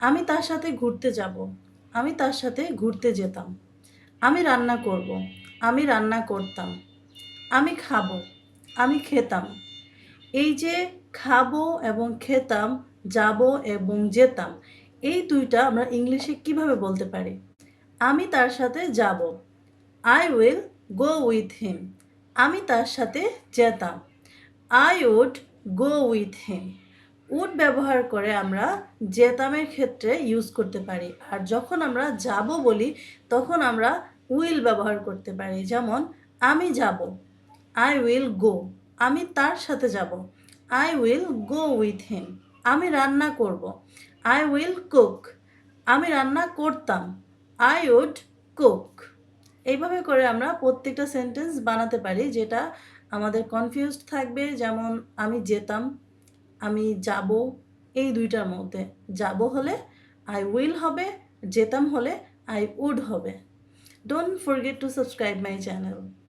আমি তার সাথে ঘুরতে যাব, আমি তার সাথে ঘুরতে যেতাম। আমি রান্না করব, আমি রান্না করতাম। আমি খাবো, আমি খেতাম। এই যে খাবো এবং খেতাম, যাব এবং যেতাম, এই দুইটা আমরা ইংলিশে কিভাবে বলতে পারি? আমি তার সাথে যাব, I will go with him. আমি তার সাথে যেতাম, I would go with him. Would ব্যবহার করে আমরা যেতামের ক্ষেত্রে ইউজ করতে পারি। আর যখন আমরা যাব বলি তখন আমরা উইল ব্যবহার করতে পারি। যেমন আমি যাব, আই উইল গো। আমি তার সাথে যাব, I will go with him. আমি রান্না করব, আই উইল কুক। আমি রান্না করতাম, আই উড কুক। এইভাবে করে আমরা প্রত্যেকটা সেন্টেন্স বানাতে পারি যেটা আমাদের কনফিউজড থাকবে। যেমন আমি যেতাম, আমি যাব, এই দুইটার মধ্যে যাব হলে আই উইল হবে, যেতাম হলে আই উড হবে। Don't forget to subscribe my channel.